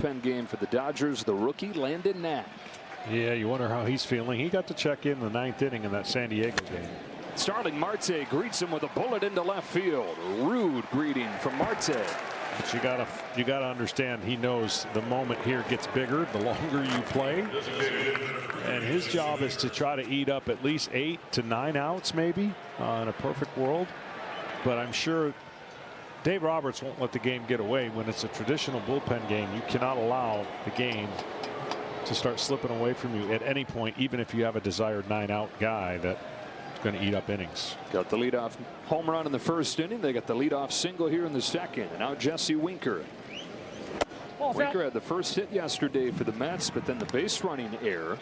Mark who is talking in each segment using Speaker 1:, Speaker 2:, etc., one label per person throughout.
Speaker 1: Pen game for the Dodgers, the rookie Landon Knack.
Speaker 2: Yeah, you wonder how he's feeling. He got to check in the 9th inning in that San Diego game.
Speaker 1: Starling Marte greets him with a bullet into left field. Rude greeting from Marte.
Speaker 2: But you gotta understand, he knows the moment here gets bigger the longer you play, and his job is to try to eat up at least 8 to 9 outs maybe in a perfect world. But I'm sure Dave Roberts won't let the game get away. When it's a traditional bullpen game, you cannot allow the game to start slipping away from you at any point, even if you have a desired 9-out guy that's going to eat up innings.
Speaker 1: Got the leadoff home run in the first inning. They got the leadoff single here in the second. And now Jesse Winker. Winker had the first hit yesterday for the Mets, but then the base running error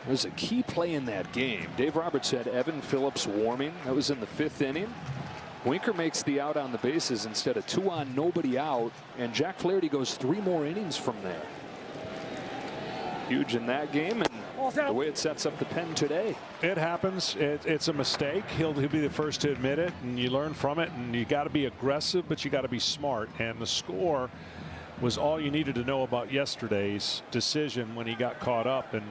Speaker 1: was a key play in that game. Dave Roberts had Evan Phillips warming. That was in the 5th inning. Winker makes the out on the bases instead of 2 on, nobody out, and Jack Flaherty goes 3 more innings from there. Huge in that game, and the way it sets up the pen today.
Speaker 2: It happens. It's a mistake. He'll be the first to admit it, and you learn from it, and you got to be aggressive, but you got to be smart. And the score was all you needed to know about yesterday's decision when he got caught up, and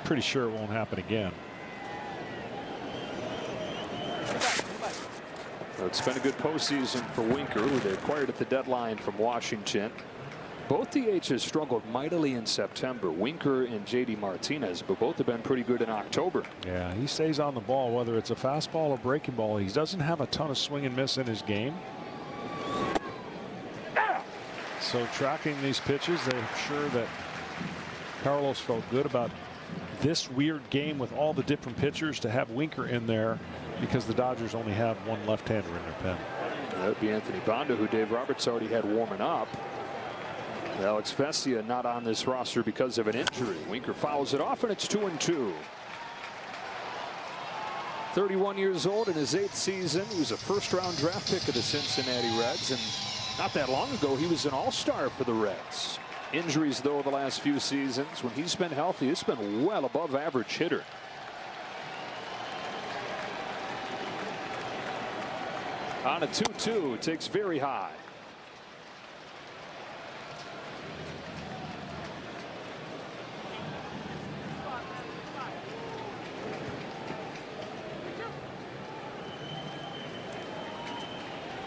Speaker 2: pretty sure it won't happen again.
Speaker 1: It's been a good postseason for Winker, who they acquired at the deadline from Washington. Both DHs struggled mightily in September, Winker and JD Martinez, but both have been pretty good in October.
Speaker 2: Yeah, he stays on the ball, whether it's a fastball or breaking ball. He doesn't have a ton of swing and miss in his game. So tracking these pitches, they're sure that Carlos felt good about this weird game with all the different pitchers to have Winker in there, because the Dodgers only have one left-hander in their pen.
Speaker 1: That would be Anthony Banda, who Dave Roberts already had warming up. Alex Vesia not on this roster because of an injury. Winker fouls it off, and it's 2-2. 31 years old in his 8th season. He was a first-round draft pick of the Cincinnati Reds, and not that long ago he was an all-star for the Reds. Injuries, though, the last few seasons. When he's been healthy, he's been well above average hitter. On a 2-2, takes very high.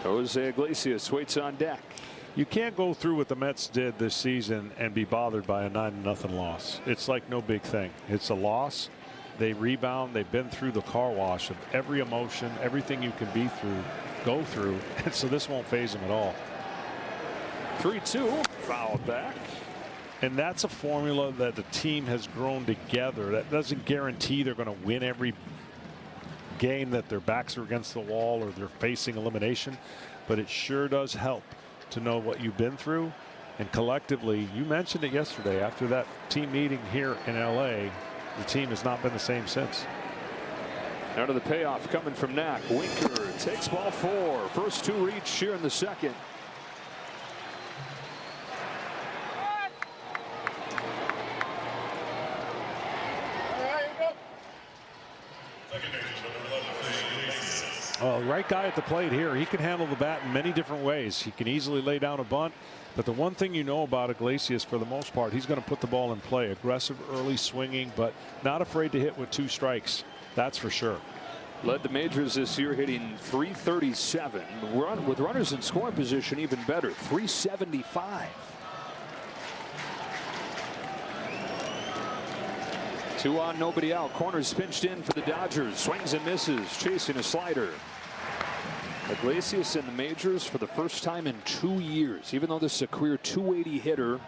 Speaker 1: Jose Iglesias waits on deck.
Speaker 2: You can't go through what the Mets did this season and be bothered by a 9-0 loss. It's like no big thing. It's a loss. They rebound. They've been through the car wash of every emotion, everything you can go through, and so this won't faze them at all.
Speaker 1: 3-2, fouled back.
Speaker 2: And that's a formula that the team has grown together. That doesn't guarantee they're going to win every game that their backs are against the wall or they're facing elimination, but it sure does help to know what you've been through. And collectively, you mentioned it yesterday, after that team meeting here in LA, the team has not been the same since.
Speaker 1: Out of the payoff coming from Knack. Winker takes ball 4. First 2 reach here in the second.
Speaker 2: Well, right guy at the plate here. He can handle the bat in many different ways. He can easily lay down a bunt. But the one thing you know about Iglesias, for the most part, he's going to put the ball in play. Aggressive, early swinging, but not afraid to hit with 2 strikes. That's for sure.
Speaker 1: Led the majors this year, hitting .337. With runners in scoring position, even better, .375. 2 on, nobody out. Corners pinched in for the Dodgers. Swings and misses, chasing a slider. Iglesias in the majors for the first time in 2 years. Even though this is a career .280 hitter,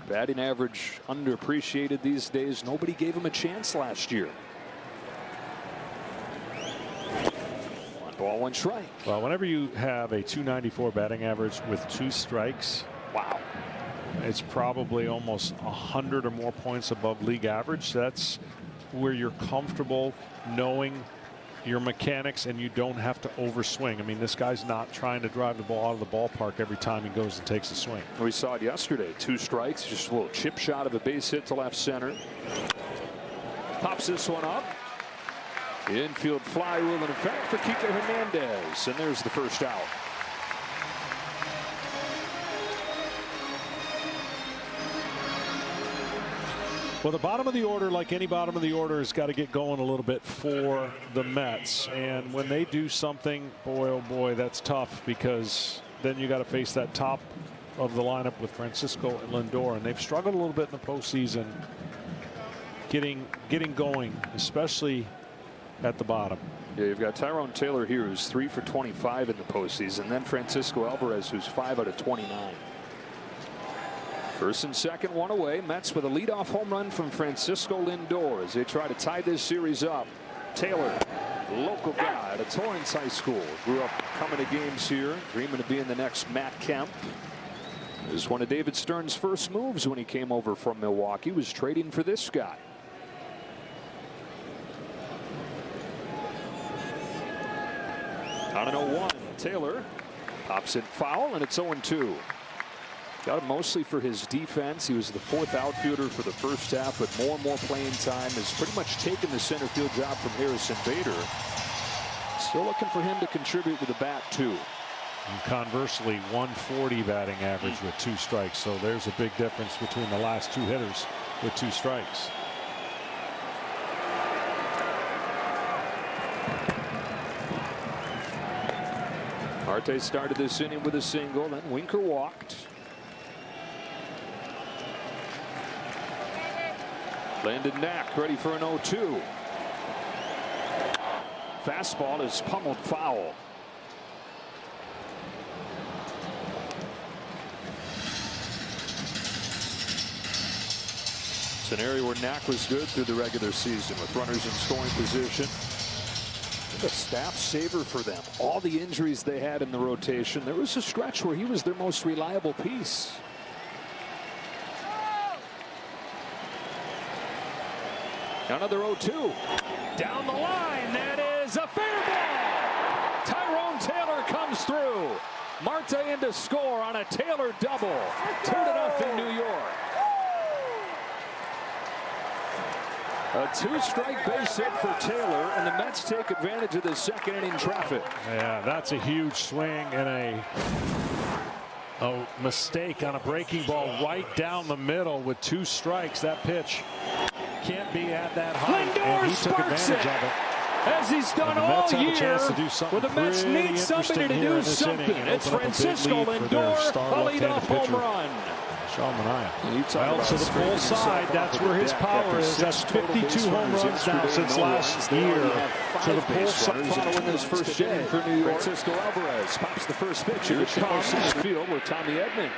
Speaker 1: batting average underappreciated these days. Nobody gave him a chance last year. 1 ball, 1 strike.
Speaker 2: Well, whenever you have a .294 batting average with 2 strikes,
Speaker 1: wow,
Speaker 2: it's probably almost 100 or more points above league average. That's where you're comfortable knowing your mechanics and you don't have to overswing. I mean, this guy's not trying to drive the ball out of the ballpark every time he goes and takes a swing.
Speaker 1: We saw it yesterday. 2 strikes, just a little chip shot of a base hit to left center. Pops this one up. Infield fly will in effect for Kike Hernandez, and there's the first out.
Speaker 2: Well, the bottom of the order, like any bottom of the order, has got to get going a little bit for the Mets. And when they do something, boy, oh boy, that's tough, because then you got to face that top of the lineup with Francisco and Lindor. And they've struggled a little bit in the postseason getting going, especially at the bottom.
Speaker 1: Yeah, you've got Tyrone Taylor here, who's 3 for 25 in the postseason. Then Francisco Alvarez, who's 5 out of 29. First and second, one away. Mets with a leadoff home run from Francisco Lindor as they try to tie this series up. Taylor, local guy out of Torrance High School, grew up coming to games here, dreaming of being the next Matt Kemp. It was one of David Stern's first moves when he came over from Milwaukee, was trading for this guy. On an 0-1, Taylor pops it foul, and it's 0-2. Got him mostly for his defense. He was the 4th outfielder for the first half, but more and more playing time has pretty much taken the center field job from Harrison Bader. Still looking for him to contribute with the bat, too.
Speaker 2: And conversely, 140 batting average with 2 strikes. So there's a big difference between the last 2 hitters with 2 strikes.
Speaker 1: Marte started this inning with a single, then Winker walked. Landon Knack ready for an 0-2. Fastball is pummeled foul. It's an area where Knack was good through the regular season with runners in scoring position. A staff saver for them. All the injuries they had in the rotation, there was a stretch where he was their most reliable piece. Another 0-2. Down the line. That is a fair ball. Tyrone Taylor comes through. Marte in to score on a Taylor double. 2-0 in New York. A 2-strike base hit for Taylor, and the Mets take advantage of the second inning traffic.
Speaker 2: Yeah, that's a huge swing and a mistake on a breaking ball right down the middle with 2 strikes. That pitch can't be at that height,
Speaker 1: Lindor
Speaker 2: and he took
Speaker 1: sparks
Speaker 2: advantage
Speaker 1: it,
Speaker 2: of it.
Speaker 1: as he's done all
Speaker 2: Mets have a
Speaker 1: year.
Speaker 2: chance to do something
Speaker 1: Well, the Mets
Speaker 2: pretty
Speaker 1: need somebody to
Speaker 2: interesting here
Speaker 1: do
Speaker 2: in this
Speaker 1: something.
Speaker 2: inning and
Speaker 1: It's
Speaker 2: open up a big
Speaker 1: Francisco
Speaker 2: lead for their
Speaker 1: Lindor,
Speaker 2: star
Speaker 1: a
Speaker 2: left-handed
Speaker 1: leadoff home
Speaker 2: pitcher,
Speaker 1: run.
Speaker 2: Sean Manaea.
Speaker 1: Well,
Speaker 2: to the full side, that's where his power is. That's 52 home runs now since last year. To the full side,
Speaker 1: following this first inning for New York. Francisco Alvarez pops the first pitch. Here comes in the field where Tommy Edman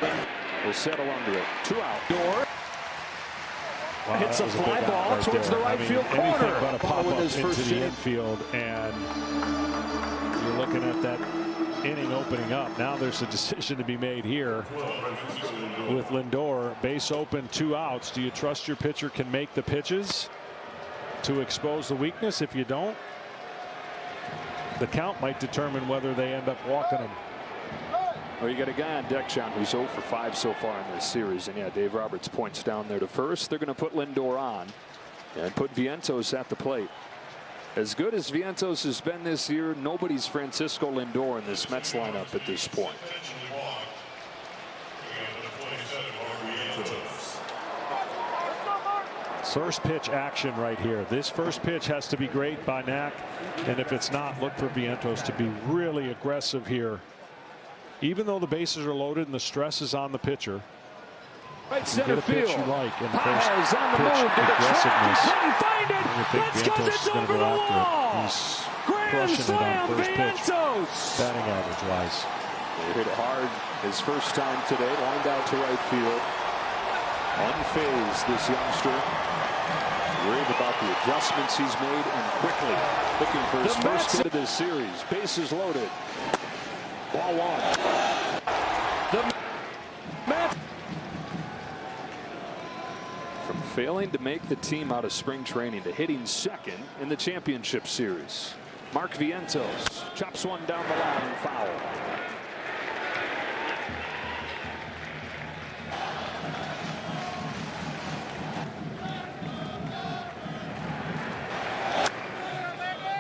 Speaker 1: will settle under it. 2 out. Door.
Speaker 2: Wow,
Speaker 1: hits a fly ball towards the right field corner.
Speaker 2: Anything but a pop up into
Speaker 1: first
Speaker 2: the infield, and you're looking at that inning opening up. Now there's a decision to be made here with Lindor. Base open, 2 outs. Do you trust your pitcher can make the pitches to expose the weakness? If you don't, the count might determine whether they end up walking him.
Speaker 1: Well, you got a guy on deck, John, who's 0 for 5 so far in this series. And yeah, Dave Roberts points down there to first. They're going to put Lindor on and put Vientos at the plate. As good as Vientos has been this year, nobody's Francisco Lindor in this Mets lineup at this point.
Speaker 2: First pitch action right here. This first pitch has to be great by Knack, and if it's not, look for Vientos to be really aggressive here. Even though the bases are loaded and the stress is on the pitcher,
Speaker 1: right center field.
Speaker 2: You like in the first
Speaker 1: on the
Speaker 2: pitch
Speaker 1: move.
Speaker 2: aggressiveness.
Speaker 1: Couldn't find it.
Speaker 2: Let's go. It's over the wall. He's crushing it on first pitch. Batting average wise.
Speaker 1: He hit it hard his first time today. Lined out to right field. Unfazed, this youngster. Worried about the adjustments he's made, and quickly looking for his first hit of this series. Bases loaded. Ball 1. The Mets, from failing to make the team out of spring training to hitting second in the championship series. Mark Vientos chops one down the line, foul.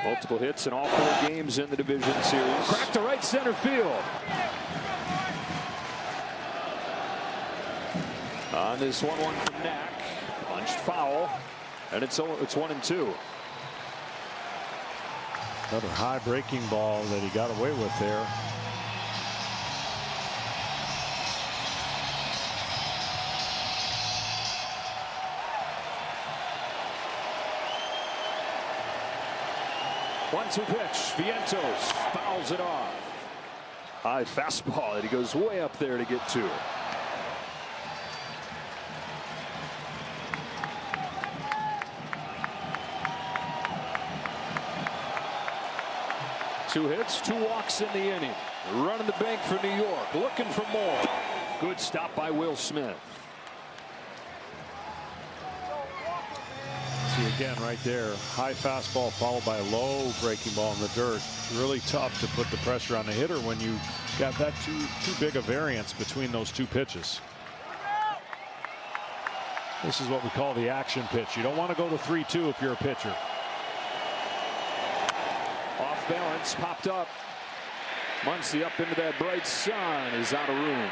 Speaker 1: Multiple hits in all 4 games in the division series. Cracked to right center field. On this 1-1 from Knack. Punched foul, and it's 1-2.
Speaker 2: Another high breaking ball that he got away with there.
Speaker 1: One-two pitch. Vientos fouls it off. High fastball that he goes way up there to get to. Two hits, 2 walks in the inning. Running the bank for New York, looking for more. Good stop by Will Smith.
Speaker 2: See again right there, high fastball followed by a low breaking ball in the dirt. Really tough to put the pressure on the hitter when you got that too big a variance between those 2 pitches. This is what we call the action pitch. You don't want to go to 3-2 if you're a pitcher.
Speaker 1: Off balance, popped up. Muncy up into that bright sun, is out of room.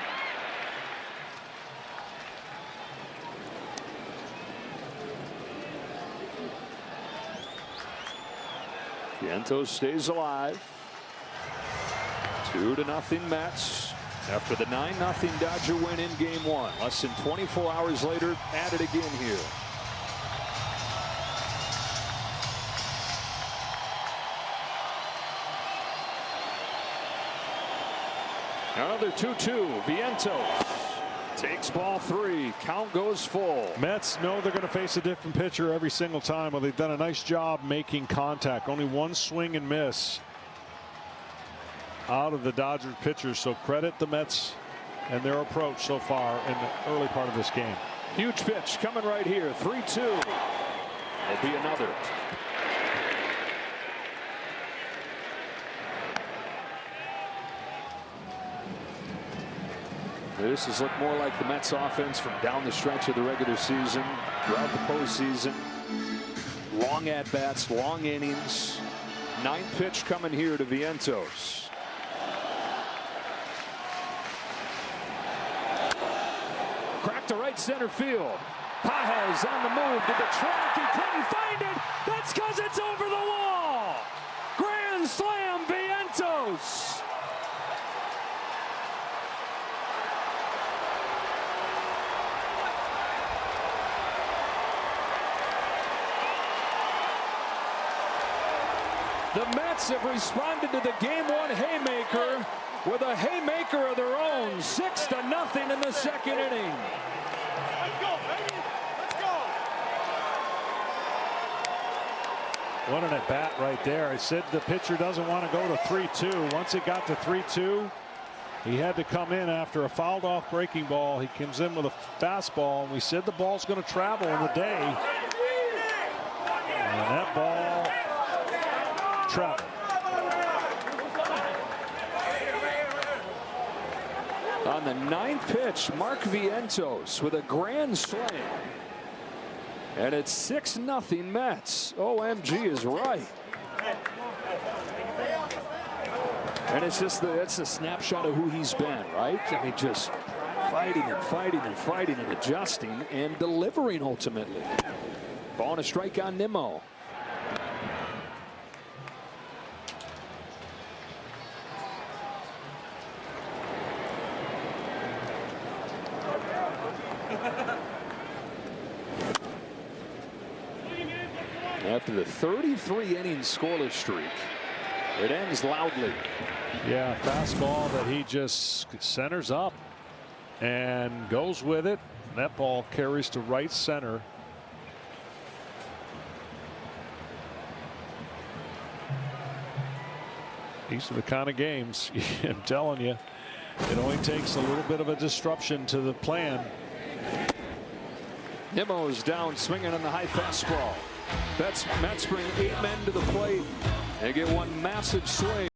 Speaker 1: Vientos stays alive. 2-0 Mets after the 9-0 Dodger win in Game 1. Less than 24 hours later, at it again here. Another 2-2. Vientos takes ball 3. Count goes full.
Speaker 2: Mets know they're going to face a different pitcher every single time. Well, they've done a nice job making contact. Only 1 swing and miss out of the Dodger pitchers. So credit the Mets and their approach so far in the early part of this game.
Speaker 1: Huge pitch coming right here. 3-2. Will be another. This has looked more like the Mets offense from down the stretch of the regular season, throughout the postseason. Long at-bats, long innings. 9th pitch coming here to Vientos. Cracked to right center field. Pages on the move to the track. He couldn't find it. That's because it's over the wall. Grand slam, Vientos. The Mets have responded to the Game 1 haymaker with a haymaker of their own. 6-0 in the 2nd inning.
Speaker 3: Let's go, baby. Let's go.
Speaker 2: What an at bat right there. I said the pitcher doesn't want to go to 3-2. Once it got to 3-2, he had to come in after a fouled off breaking ball. He comes in with a fastball, and we said the ball's going to travel in the day. And that ball traveled.
Speaker 1: On the 9th pitch, Mark Vientos with a grand slam. And it's 6-0 Mets. OMG is right. And it's just it's a snapshot of who he's been, right? I mean, just fighting and fighting and fighting and adjusting and delivering ultimately. Ball and a strike on Nimmo. After the 33-inning scoreless streak, it ends loudly.
Speaker 2: Yeah, fastball that he just centers up and goes with it. That ball carries to right center. These are the kind of games, I'm telling you, it only takes a little bit of a disruption to the plan.
Speaker 1: Nimmo is down swinging on the high fastball. Mets bring 8 men to the plate. They get one massive swing.